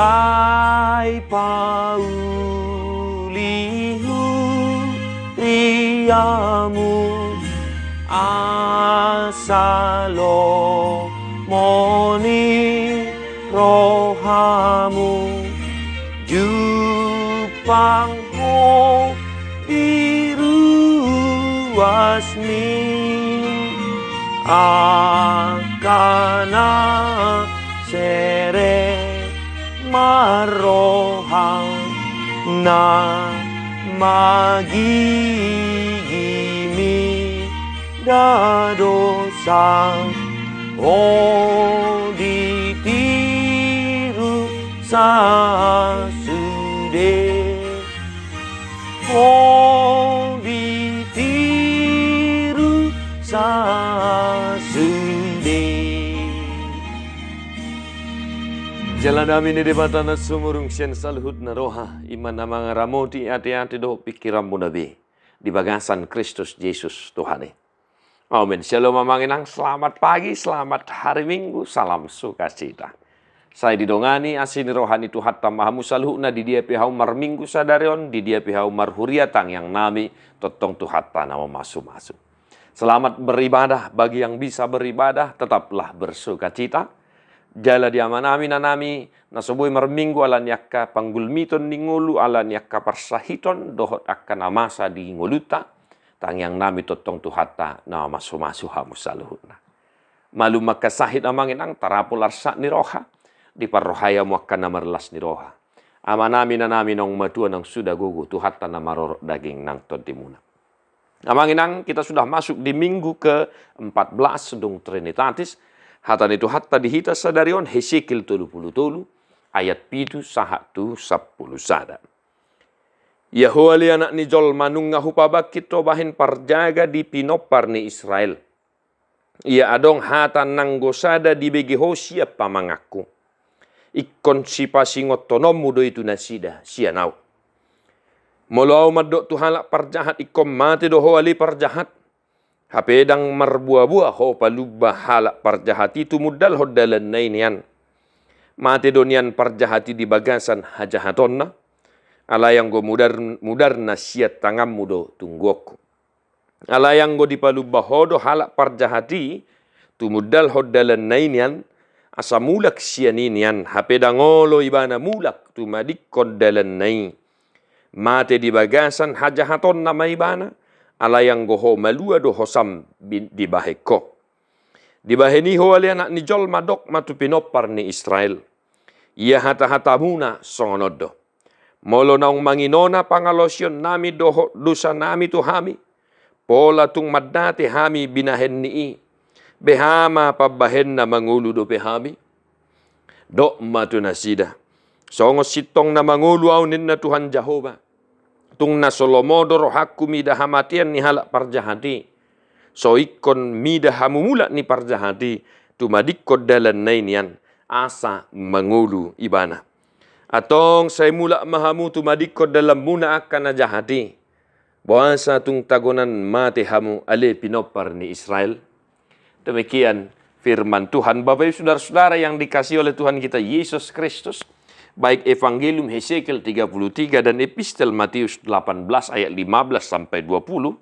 Sai paulihu riamu asalo moni rohamu jupang ho biru wasmi akana sere marohang na magigimi dadosa o ditiru sa sude o ditiru sa sude. Jalan amin di batana sumurung sien salhut na roha iman na mga ramoti ati-ati do pikiran mo nabi di bagasan Kristus Yesus Tuhane. Amin. Shalom mamanginang, selamat pagi, selamat hari Minggu, salam sukacita. Saya didongani asini rohani Tuhan tamahamu salhut na di dia pihau mar minggu sadarion, di dia pihau mar huriatang yang nami totong Tuhan nama masu-masu. Selamat beribadah bagi yang bisa beribadah, tetaplah bersukacita. Jala diamanami nanami nasoboy marminggu alan yakka panggulmiton ningulu alan yakka parsahiton dohot akan amasa di nguluta tang yang nami totong tuhata na masu-masu hamus saluhutna. Malu makasahid amangin ang tarapul arsa ni roha di parrohaya mu akan namarlas ni roha. Amanami nanami nong matua nang sudah gugu tuhata na marorok daging nang tontimuna. Amangin ang kita sudah masuk di minggu ke-14 sedung Trinitatis. Hatan itu hatta dihita sadarion Hesekiel 30 ayat 7 sahatu 10 sada. Yahua li anak ni jol manung ngahupabak kito bahin parjaga di pinopar ni Israel. Ia adong hatan nanggosada di begi Hosia pamangaku. Ikon sipa singot tonom mudo itu nasida sianau. Molo madok tuhalak parjahat ikom mati doho ali parjahat. Hapedang marbuah-buah ho palubah halak parjahati tu mudal hodalan nainian. Mate donian parjahati di bagasan hajahatonna. Alayang go mudar nasiat tangam mudo tungguoku. Alayang go di palubah hodo halak parjahati tu mudal hodalan nainian. Asa mulak sianinian. Hapedang olo ibana mulak tu madikon dalan nai. Mate di bagasan hajahatonna maibana. Alayang goho malua do hosam di baheko. Di baheni ho ali anak ni jol madok matu pinopar ni Israel. Ia hata-hata muna songonodo. Molo naung manginona pangalosyon nami doho dosa nami tu hami. Pola tung madate hami binahen ni behama pabahen na mangulu do pehami. Dok matu nasida. Songo sitong na mangulu aunin na Tuhan Jehovah. Tung na solomodo rohaku midah hamatian ni halak parjahati. So ikon midah hamumulak ni parjahati. Tumadikod dalan nainian. Asa mangulu ibana. Atong say mulak mahamu tumadikod dalam muna akan najahati. Bahasa tung tagonan mati hamu ale pinopar ni Israel. Demikian firman Tuhan. Bapak ibu saudara-saudara yang dikasih oleh Tuhan kita Yesus Kristus. Baik Evangelium Hesekiel 33 dan Epistel Matius 18 ayat 15 sampai 20.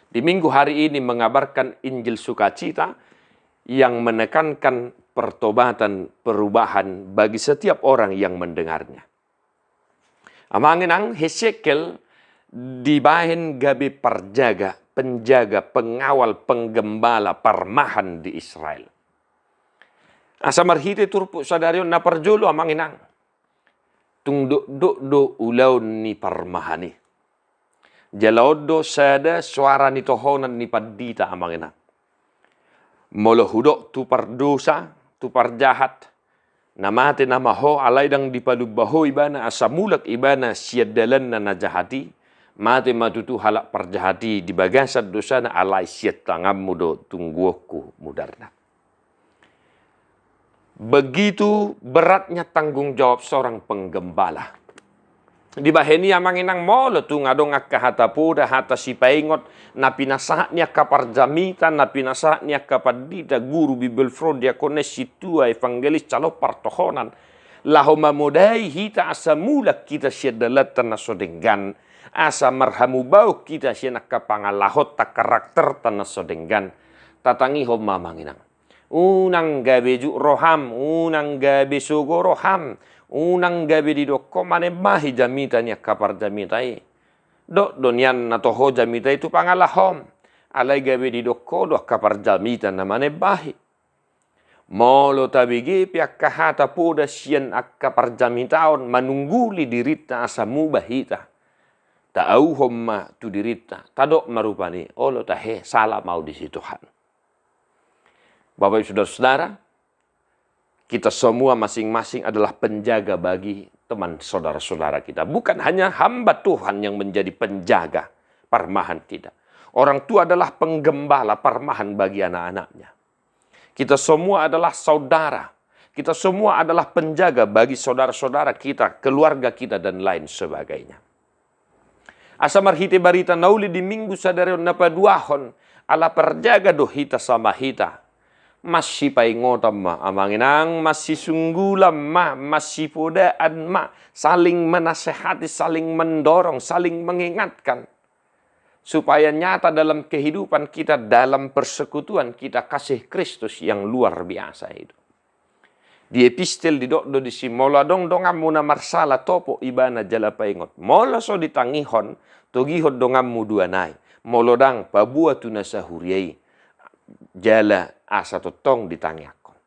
Di minggu hari ini mengabarkan Injil sukacita yang menekankan pertobatan, perubahan bagi setiap orang yang mendengarnya. Amangin ang Hesekiel dibahin gabi parjaga, penjaga, pengawal, penggembala, parmahan di Israel. Asa marhite turpu sadarion na parjolo amangin ang. Tung do ulaw ni parmahani. Jalaodo sada suara ni tohonan ni padita amangina. Molo hudok tu pardosa, tu parjahat. Namate namaho alaydang dipalubaho ibana asamulak ibana siadalan na najahati. Mate matutu halak parjahati di bagasad dosa na alay siat tangam mudo tungguoku mudarna. Begitu beratnya tanggung jawab seorang penggembala. Di baheni amanginang molo tu ngadong akka hata puda hata si paingot na pinasahatnya kaparjamita na pinasahatnya kapadita guru bibel frodia konesi tua evangelis calo partohonan Lahoma modai hita asa mula kita syadalat tanah sodenggan. Asa marhamu bau kita syana kapangalahot tak karakter tanah sodenggan. Tatangi homa manginang. Unang gabe juk roham, unang gabe sugo roham, unang gabe didoko mane mahi jamitanya kapar jamitai. Dok donian nato ho jamitai itu pangalahom. Alai gabe didoko doh kapar jamitan namane bahi. Molo tabigi pihak kahata poda sian akka parjamitaon manungguli dirita asamu bahita. Ta'au homma tu dirita. Tadok marupani. Olo tahe salah mau di situ Tuhan. Bapak Ibu Saudara-saudara, kita semua masing-masing adalah penjaga bagi teman saudara-saudara kita. Bukan hanya hamba Tuhan yang menjadi penjaga parmahan, tidak. Orang tua adalah penggembala parmahan bagi anak-anaknya. Kita semua adalah saudara. Kita semua adalah penjaga bagi saudara-saudara kita, keluarga kita, dan lain sebagainya. Asamar hite barita nauli di minggu sadarion napa duahon, ala perjaga do hita sama hita. Masih paingotam ma, amanginang masih sunggulam ma, masih podaan ma, saling menasehati, saling mendorong, saling mengingatkan. Supaya nyata dalam kehidupan kita, dalam persekutuan kita, kasih Kristus yang luar biasa itu. Di epistel di dokdo di si mola dong dongammu na marsala topo ibana jala paingot. Mola so ditangihon, togihot dongammu dua nai. Molodang pabua tuna sahuriai. Jala asa totong ditangiakon.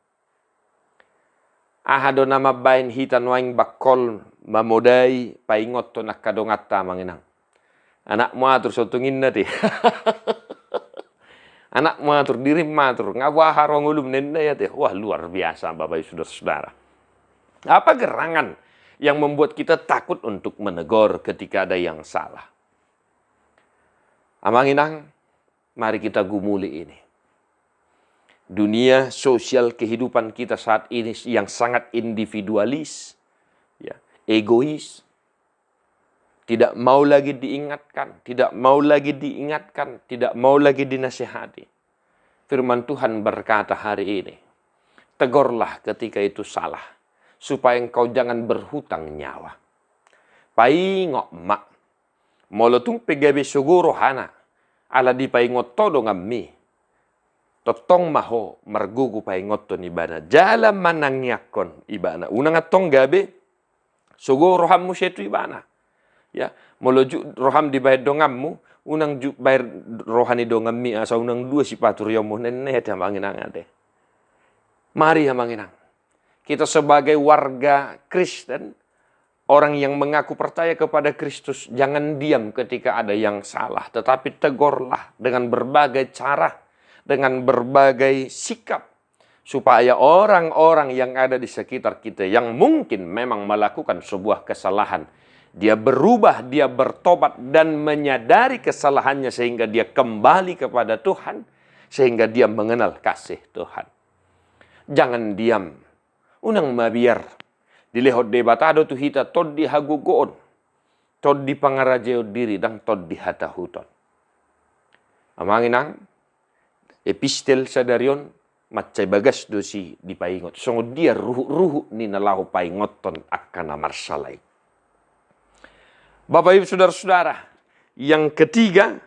Ahado nama bain hitan waing bakol mamodai paingot to nakadongata manginang. Anak matur sotungin nati. Anak matur, diri matur. Ngawah harong ulum nenda ya teh. Wah, luar biasa Bapak Ibu Saudara. Apa gerangan yang membuat kita takut untuk menegur ketika ada yang salah? Amanginang, mari kita gumuli ini. Dunia sosial kehidupan kita saat ini yang sangat individualis, ya, egois. Tidak mau lagi diingatkan, tidak mau lagi diingatkan, tidak mau lagi dinasihati. Firman Tuhan berkata hari ini, tegurlah ketika itu salah, supaya engkau jangan berhutang nyawa. Paingok mak, molotung pegabe suguro hana, ala di paingot todo ngammi. Totong maho margugu paingot to ibana, jalan manangyakon ibana. Unang atong gabe, suguro hamu setu ibana. Ya, moloju roham di bayar dongammu, unang juk bayar rohani dongammi asa unang dua si paturyomu nene ya manginang ade. Mari ya manginang. Kita sebagai warga Kristen, orang yang mengaku percaya kepada Kristus, jangan diam ketika ada yang salah, tetapi tegurlah dengan berbagai cara, dengan berbagai sikap, supaya orang-orang yang ada di sekitar kita yang mungkin memang melakukan sebuah kesalahan, dia berubah, dia bertobat dan menyadari kesalahannya sehingga dia kembali kepada Tuhan, sehingga dia mengenal kasih Tuhan. Jangan diam. Unang mabiar. Dilehot debatado tu hita tod di hagugoon. Tod di pangarajeo diri dan tod di hatahuton. Amanginang, epistel sadarion, macay bagas dosi di paingot. Sungguh dia ruhu-ruhu ni nalahu paingoton akan amarsalay. Bapak Ibu Saudara-saudara, yang ketiga,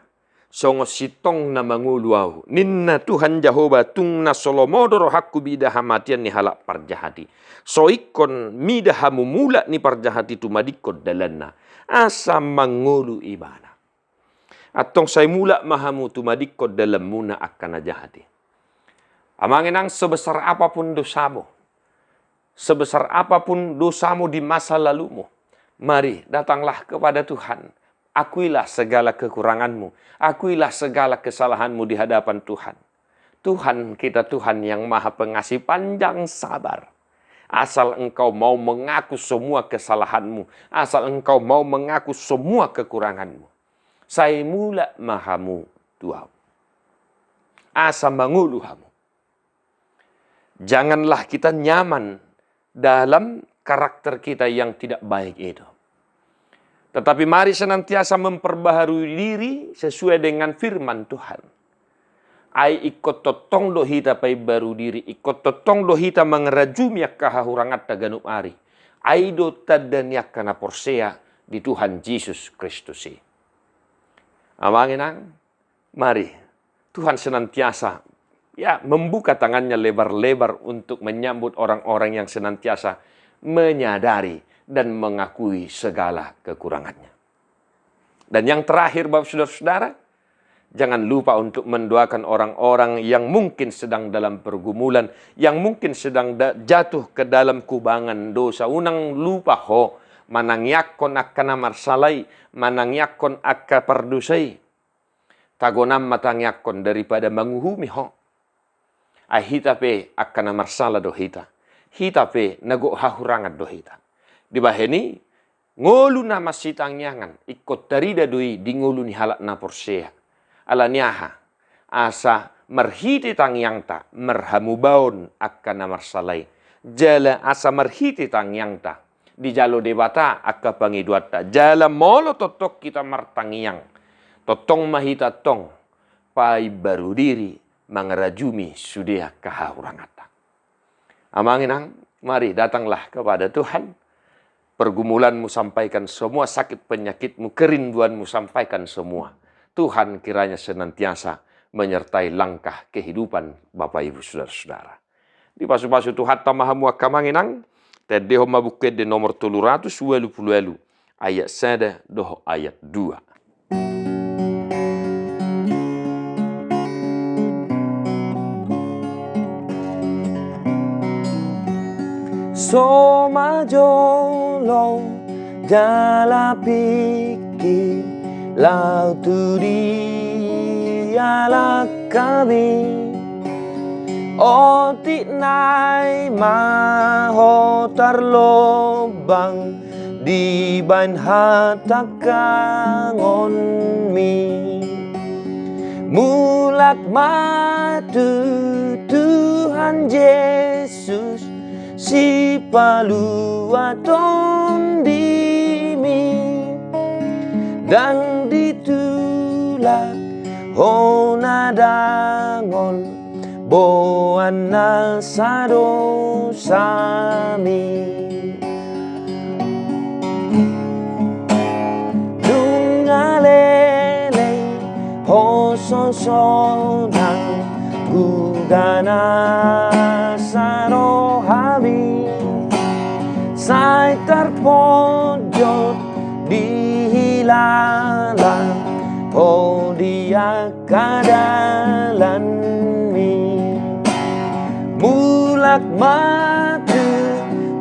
songo sitong na manguluaw. Ninna Tuhan Jehovah tung na solomodoro hakku bidah hamatian ni halak parjahati. Soikon midah hamumula ni parjahati tumadikod dalanna. Asa mangulu ibana. Atong say mula mahamu tumadikod dalam muna akan najahati. Amanginang sebesar apapun dosamu. Sebesar apapun dosamu di masa lalumu. Mari datanglah kepada Tuhan. Akuilah segala kekuranganmu. Akuilah segala kesalahanmu di hadapan Tuhan. Tuhan kita Tuhan yang maha pengasih panjang sabar. Asal engkau mau mengaku semua kesalahanmu. Asal engkau mau mengaku semua kekuranganmu. Saya mula mahamu Tuhan. Asa manguluhamu. Janganlah kita nyaman dalam karakter kita yang tidak baik itu. Tetapi mari senantiasa memperbaharui diri sesuai dengan firman Tuhan. Ai ikut totong do hita pai baru diri, ikut totong do hita mengerajumi kahahurangat taganup ari. aido tadaniak kana porsea di Tuhan Yesus Kristus. Amanginang, mari Tuhan senantiasa membuka tangannya lebar-lebar untuk menyambut orang-orang yang senantiasa menyadari dan mengakui segala kekurangannya. Dan yang terakhir, Bapak Saudara-saudara, jangan lupa untuk mendoakan orang-orang yang mungkin sedang dalam pergumulan, yang mungkin sedang jatuh ke dalam kubangan dosa. Unang lupa ho, manangyakon akka marsalay, manangyakon akka pardusay. Tagonam matangyakon daripada manguhumi ho. Ahita pe akka marsala dohita. Hita pe nago hahurangan dohita. Di baheni, ngolu na masitang nyangan, ikot tarida doi di ngolu ni halak na porsea. Ala niyaha, asa marhiti tang yang ta, merhamubaon akka na marsalay. Jala asa marhiti tang yang ta, di jalo debata akka pangiduata. Jala molo totok kita martangyang, totong mahita tong, pai baru diri, mangarajumi sudia kahahurangata. Amanginang, mari datanglah kepada Tuhan. Pergumulanmu sampaikan semua, sakit penyakitmu, kerinduanmu sampaikan semua. Tuhan kiranya senantiasa menyertai langkah kehidupan Bapak Ibu Saudara-saudara. Di pasu-pasu Tuhan tamahamu akamanginang, tedeho mabuked de nomor 380 ayat 1 doho ayat 2. Soma jolo jala piki lau turi ala kami oti nai mahotar lobang di bain hatakangon mi mulak matu Tuhan Yesus si paluaton dimi dan ditulak hona dangon boan nasado sami dungalele hososonang gugana sarohami sai terpojok di hilalang oh dia kadalan mi mulak matu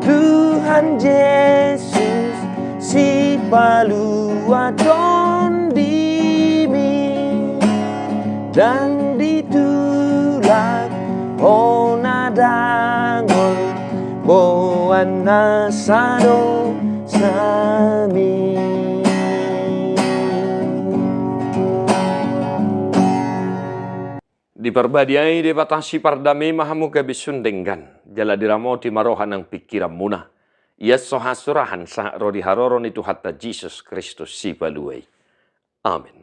Tuhan Yesus si paluaton dimi dan ditulak ona dangon boan nasado sami. Diperbadiai dibatasi pardami mahamu kebisundenggan jala diramoti marohan ng pikiran muna. Iya sohasurahan sa rodi haroron itu hatta Jesus Kristus si paluay. Amin.